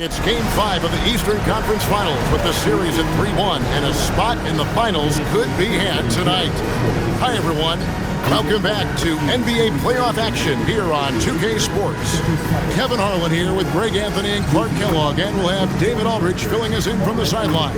It's Game 5 of the Eastern Conference Finals with the series at 3-1, and a spot in the finals could be had tonight. Hi, everyone. Welcome back to NBA playoff action here on 2K Sports. Kevin Harlan here with Greg Anthony and Clark Kellogg, and we'll have David Aldridge filling us in from the sideline.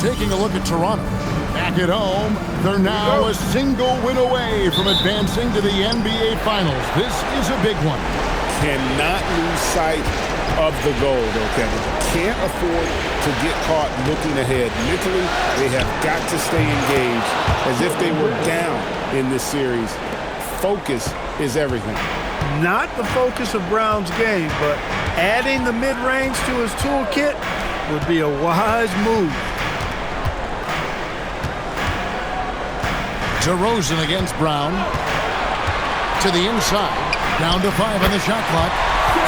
Taking a look at Toronto. Back at home, they're now a single win away from advancing to the NBA Finals. This is a big one. Cannot lose sight of the goal, though, Kevin. Can't afford to get caught looking ahead. Mentally, they have got to stay engaged as if they were down in this series. Focus is everything. Not the focus of Brown's game, but adding the mid-range to his toolkit would be a wise move. DeRozan against Brown. To the inside. Down to 5 on the shot clock.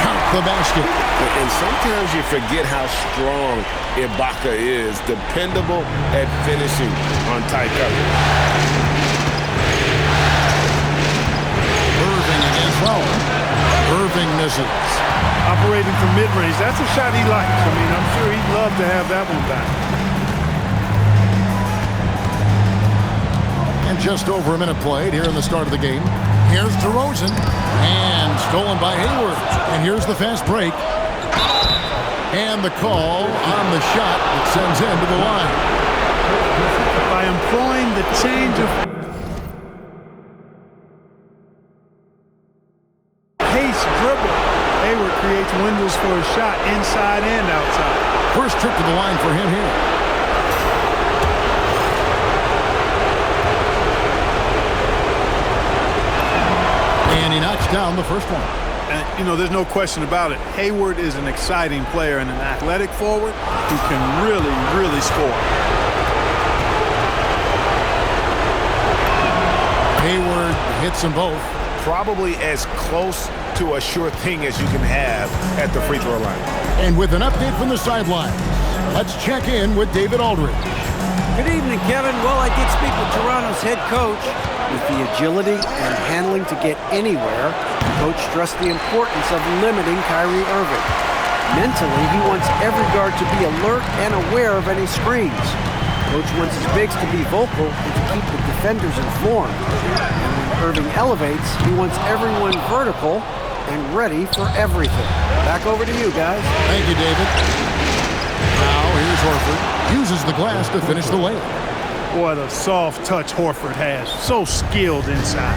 Count the basket. And sometimes you forget how strong Ibaka is. Dependable at finishing on tight coverage. Irving against Fowler. Irving misses. Operating from mid-range, that's a shot he likes. I mean, I'm sure he'd love to have that one back. And just over a minute played here in the start of the game. Here's DeRozan. And stolen by Hayward. And here's the fast break. And the call on the shot that sends him to the line. By employing the change of pace dribble, Hayward creates windows for a shot inside and outside. First trip to the line for him here. And he knocks down the first one. And, you know, there's no question about it. Hayward is an exciting player and an athletic forward who can really, really score. Hayward hits them both. Probably as close to a sure thing as you can have at the free throw line. And with an update from the sideline, let's check in with David Aldridge. Good evening, Kevin. Well, I did speak with Toronto's head coach. With the agility and handling to get anywhere, the coach stressed the importance of limiting Kyrie Irving. Mentally, he wants every guard to be alert and aware of any screens. Coach wants his bigs to be vocal and to keep the defenders informed. And when Irving elevates, he wants everyone vertical and ready for everything. Back over to you, guys. Thank you, David. Now here's Horford. Uses the glass to finish the layup. Boy, the soft touch Horford has. So skilled inside.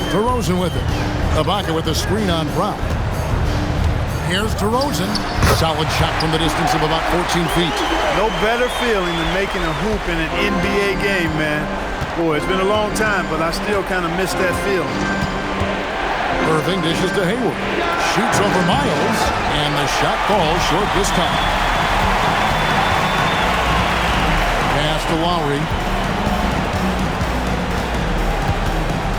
DeRozan with it. Ibaka with the screen on Brown. Here's DeRozan. Solid shot from the distance of about 14 feet. No better feeling than making a hoop in an NBA game, man. Boy, it's been a long time, but I still kind of miss that feeling. Irving dishes to Hayward. Shoots over Miles, and the shot falls short this time. Pass to Lowry.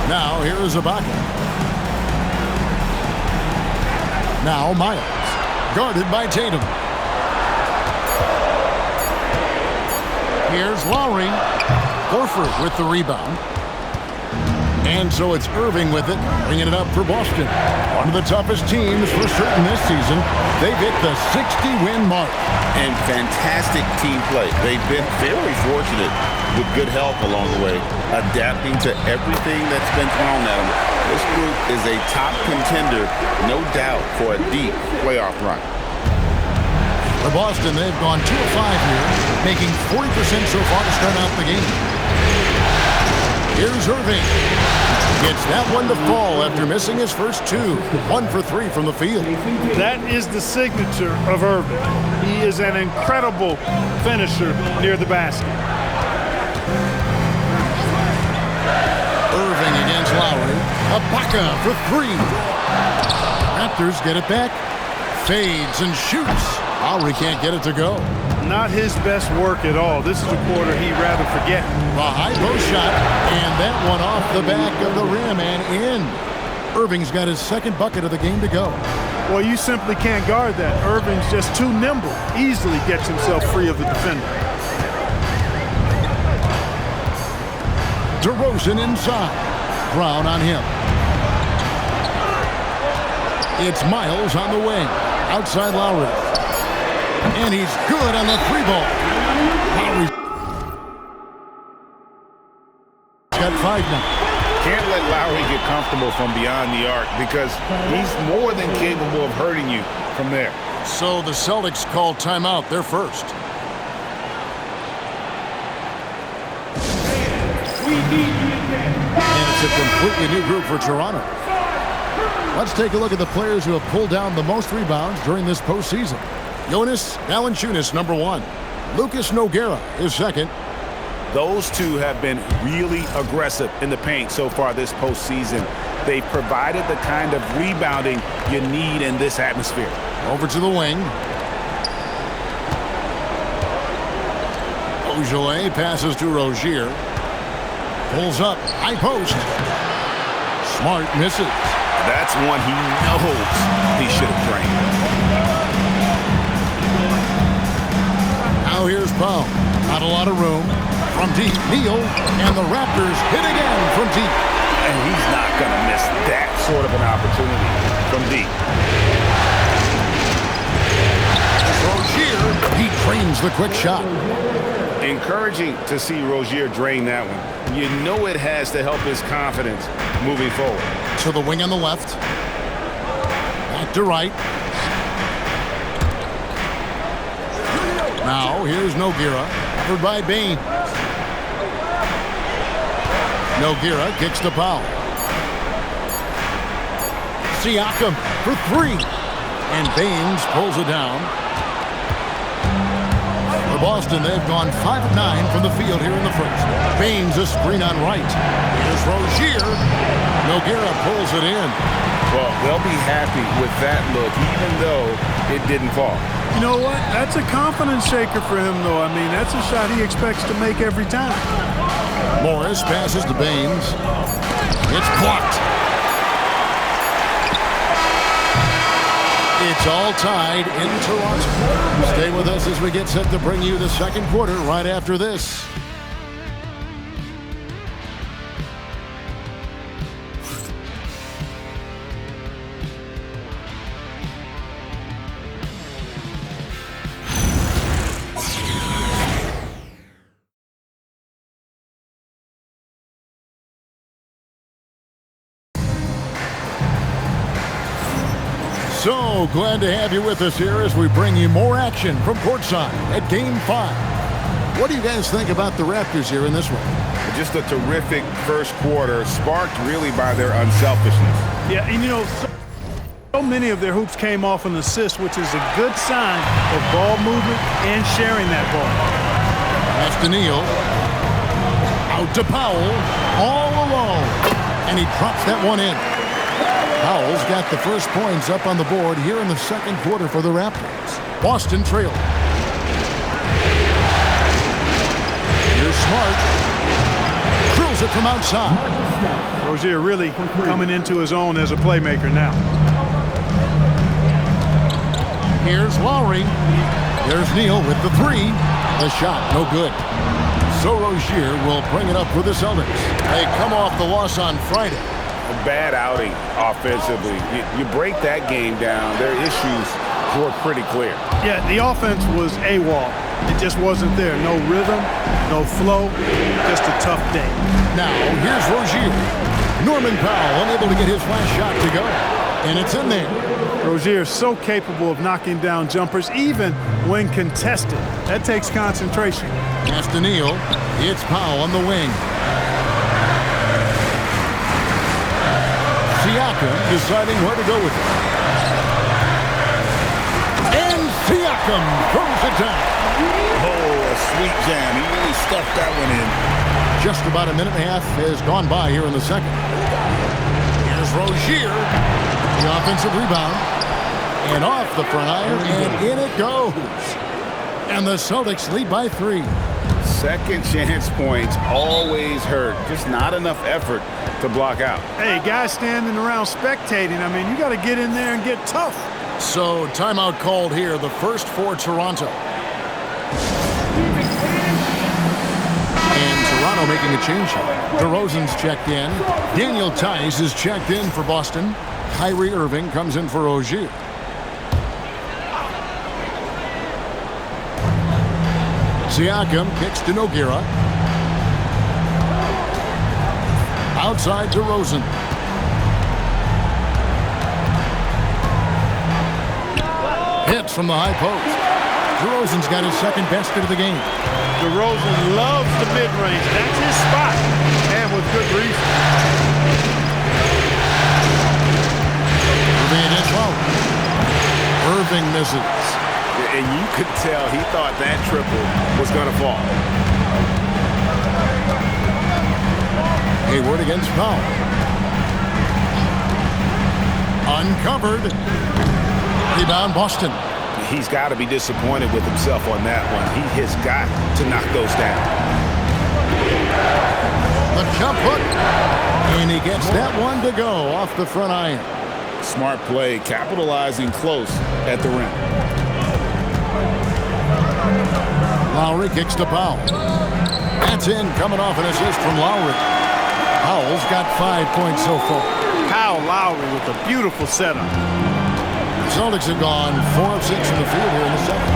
Now here's Ibaka. Now Miles. Guarded by Tatum. Here's Lowry. Horford with the rebound. And so it's Irving with it, bringing it up for Boston. One of the toughest teams for certain this season. They've hit the 60-win mark. And fantastic team play. They've been very fortunate with good help along the way, adapting to everything that's been thrown at them. This group is a top contender, no doubt, for a deep playoff run. For Boston, they've gone 2 of 5 here, making 40% so far to start out the game. Here's Irving. Gets that one to fall after missing his first 2. 1 for 3 from the field. That is the signature of Irving. He is an incredible finisher near the basket. Irving against Lowry. Ibaka for 3. Raptors get it back. Fades and shoots. Lowry can't get it to go. Not his best work at all. This is a quarter he'd rather forget. A high post shot, and that one off the back of the rim and in. Irving's got his second bucket of the game to go. Well, you simply can't guard that. Irving's just too nimble. Easily gets himself free of the defender. DeRozan inside. Brown on him. It's Miles on the wing. Outside Lowry. And he's good on the three ball. Lowry's got 5 now. Can't let Lowry get comfortable from beyond the arc because he's more than capable of hurting you from there. So the Celtics call timeout. They're first. And it's a completely new group for Toronto. Let's take a look at the players who have pulled down the most rebounds during this postseason. Jonas Valanciunas, number 1. Lucas Nogueira is second. Those two have been really aggressive in the paint so far this postseason. They've provided the kind of rebounding you need in this atmosphere. Over to the wing. Ojeleye passes to Rozier. Pulls up, high post. Smart misses. That's one he knows he should have drained. Now here's Powell. Not a lot of room. From deep, Neal, and the Raptors hit again from deep. And he's not going to miss that sort of an opportunity from deep. Rozier, he drains the quick shot. Encouraging to see Rozier drain that one. You know it has to help his confidence moving forward. To the wing on the left. Back to right. Now here's Nogueira, covered by Bain. Nogueira kicks to Powell. Siakam for 3. And Baines pulls it down. For Boston, they've gone 5 of 9 from the field here in the first. Baines a screen on right. Here's Rozier. Nogueira pulls it in. Well, they'll be happy with that look, even though it didn't fall. You know what? That's a confidence shaker for him, though. I mean, that's a shot he expects to make every time. Morris passes to Baines. It's blocked. It's all tied in Toronto. Stay with us as we get set to bring you the second quarter right after this. So glad to have you with us here as we bring you more action from courtside at Game 5. What do you guys think about the Raptors here in this one? Just a terrific first quarter, sparked really by their unselfishness. Yeah, and you know, so many of their hoops came off an assist, which is a good sign of ball movement and sharing that ball. That's to Neal. Out to Powell. All alone. And he drops that one in. Powell's got the first points up on the board here in the second quarter for the Raptors. Boston trail. Here's Smart. Drills it from outside. Rozier really coming into his own as a playmaker now. Here's Lowry. There's Neal with the 3. The shot, no good. So Rozier will bring it up for the Celtics. They come off the loss on Friday. A bad outing offensively. You break that game down, their issues were pretty clear. Yeah, the offense was AWOL. It just wasn't there. No rhythm, no flow, just a tough day. Now, here's Rozier. Norman Powell unable to get his last shot to go. And it's in there. Rozier is so capable of knocking down jumpers, even when contested. That takes concentration. Pass to Neal. It's Powell on the wing. Siakam deciding where to go with it. And Siakam throws it down. Oh, a sweet jam. He really stuffed that one in. Just about a minute and a half has gone by here in the second. Here's Rozier. The offensive rebound. And off the front iron, and in it goes. And the Celtics lead by 3. Second chance points always hurt. Just not enough effort to block out. Hey, guys standing around spectating, I mean, you got to get in there and get tough. So timeout called here, the first for Toronto. And Toronto making a change here. DeRozan's checked in. Daniel Tice is checked in for Boston. Kyrie Irving comes in for Ogier. Siakam kicks to Nogueira. Outside DeRozan. Hits from the high post. DeRozan's got his second basket of the game. DeRozan loves the mid-range. That's his spot, and with good reason. Irving is fouled. Irving misses. And you could tell he thought that triple was going to fall. Hayward against Powell. Uncovered. Rebound Boston. He's got to be disappointed with himself on that one. He has got to knock those down. The jump hook. And he gets that one to go off the front iron. Smart play, capitalizing close at the rim. Lowry kicks to Powell. That's in, coming off an assist from Lowry. Powell's got 5 points so far. Kyle Lowry with a beautiful setup. The Celtics have gone 4 of 6 in the field here in the second.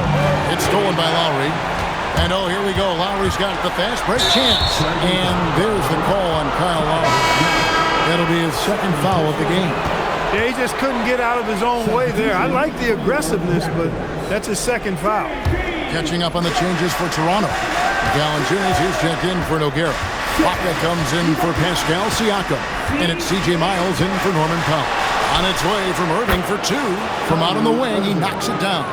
It's stolen by Lowry. And oh, here we go. Lowry's got the fast break chance. And there's the call on Kyle Lowry. That'll be his second foul of the game. Yeah, he just couldn't get out of his own way there. I like the aggressiveness, but that's his second foul. Catching up on the changes for Toronto. Valanciunas is checked in for Nogueira. Baca comes in for Pascal Siakam. And it's C.J. Miles in for Norman Powell. On its way from Irving for 2. From out on the wing, he knocks it down.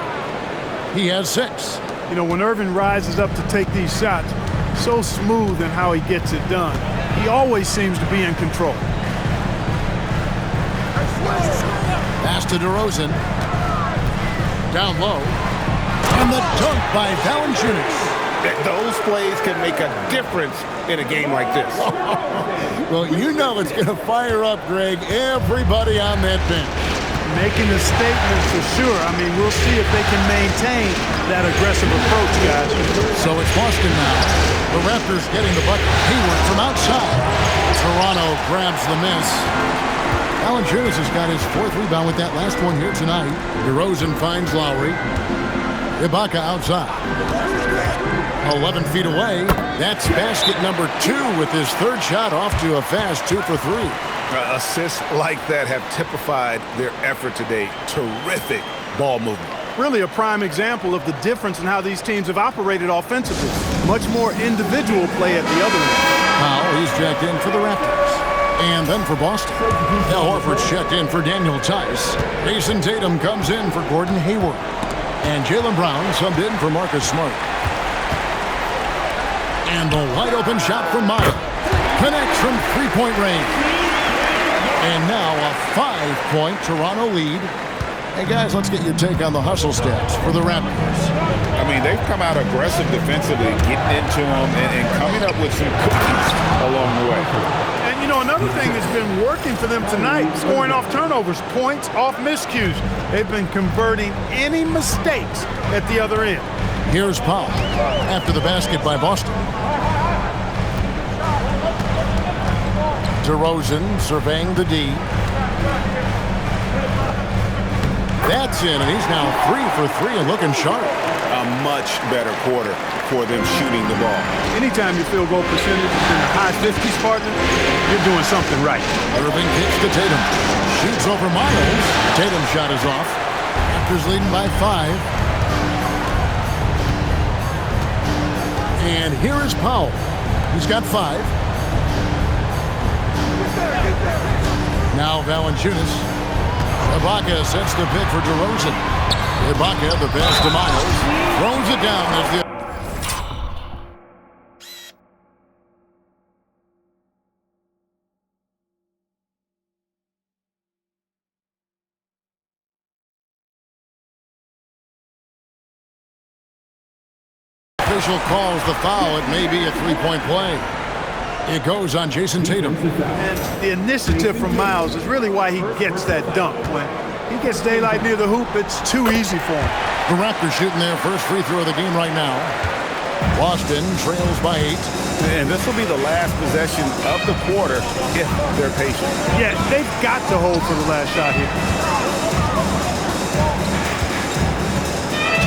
He has 6. You know, when Irving rises up to take these shots, so smooth in how he gets it done. He always seems to be in control. Pass to DeRozan. Down low. And the dunk by Valanciunas. Those plays can make a difference in a game like this. Well, you know it's going to fire up, Greg, everybody on that bench. Making a statement for sure. I mean, we'll see if they can maintain that aggressive approach, guys. So it's Boston now. The Raptors getting the bucket. Hayward from outside. Toronto grabs the miss. Valanciunas has got his 4th rebound with that last one here tonight. DeRozan finds Lowry. Ibaka outside. 11 feet away. That's basket number 2 with his 3rd shot off to a fast 2 for 3. Assists like that have typified their effort today. Terrific ball movement. Really a prime example of the difference in how these teams have operated offensively. Much more individual play at the other end. Powell, he's checked in for the Raptors. And then for Boston. Al Horford's checked in for Daniel Tice. Jason Tatum comes in for Gordon Hayward. And Jaylen Brown subbed in for Marcus Smart. And the wide open shot from Maya. Connects from 3-point range. And now a 5-point Toronto lead. Hey guys, let's get your take on the hustle stats for the Raptors. I mean, they've come out aggressive defensively, getting into them and coming up with some cookies along the way. And you know, another thing that's been working for them tonight, scoring off turnovers, points off miscues. They've been converting any mistakes at the other end. Here's Powell after the basket by Boston. DeRozan surveying the D. That's in, and he's now 3 for 3 and looking sharp. A much better quarter for them shooting the ball. Anytime your field goal percentage is in the high 50s, partner, you're doing something right. Irving kicks to Tatum. Shoots over Miles. Tatum's shot is off. Raptors leading by 5. And here is Powell. He's got 5. Now Valanciunas. Ibaka sets the pick for DeRozan. Ibaka, the pass to Miles. Throws it down as the official calls the foul. It may be a three-point play. It goes on Jason Tatum. And the initiative from Miles is really why he gets that dunk. When he gets daylight near the hoop, it's too easy for him. The Raptors shooting their first free throw of the game right now. Boston trails by 8. And this will be the last possession of the quarter if they're patient. Yeah, they've got to hold for the last shot here.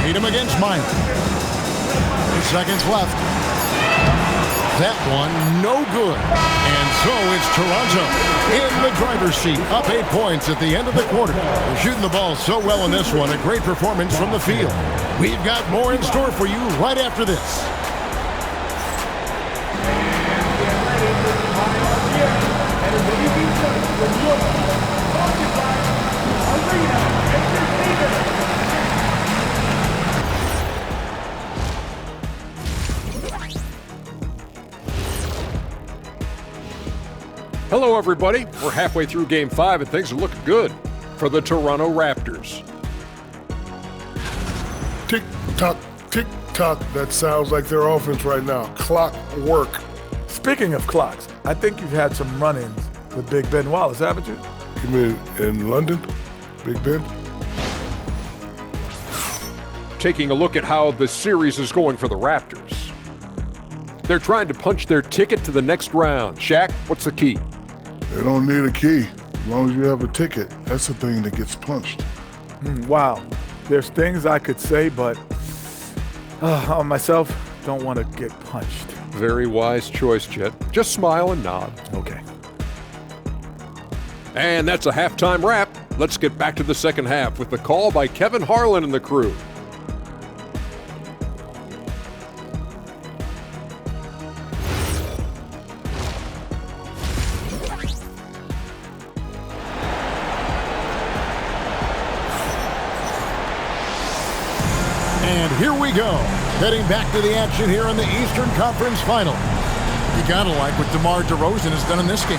Tatum against Myers. 8 seconds left. That one no good. And so it's Toronto in the driver's seat, up 8 points at the end of the quarter. They're shooting the ball so well in this one. A great performance from the field. We've got more in store for you right after this. Hello, everybody. We're halfway through Game 5, and things are looking good for the Toronto Raptors. Tick-tock, tick-tock. That sounds like their offense right now. Clock work. Speaking of clocks, I think you've had some run-ins with Big Ben Wallace, haven't you? You mean in London? Big Ben? Taking a look at how the series is going for the Raptors. They're trying to punch their ticket to the next round. Shaq, what's the key? They don't need a key. As long as you have a ticket, that's the thing that gets punched. Wow. There's things I could say, but on myself, don't want to get punched. Very wise choice, Jet. Just smile and nod. Okay. And that's a halftime wrap. Let's get back to the second half with the call by Kevin Harlan and the crew. And here we go. Heading back to the action here in the Eastern Conference Final. You gotta like what DeMar DeRozan has done in this game.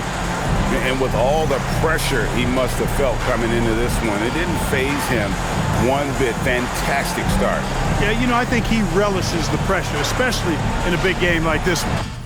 And with all the pressure he must have felt coming into this one, it didn't faze him one bit. Fantastic start. Yeah, I think he relishes the pressure, especially in a big game like this one.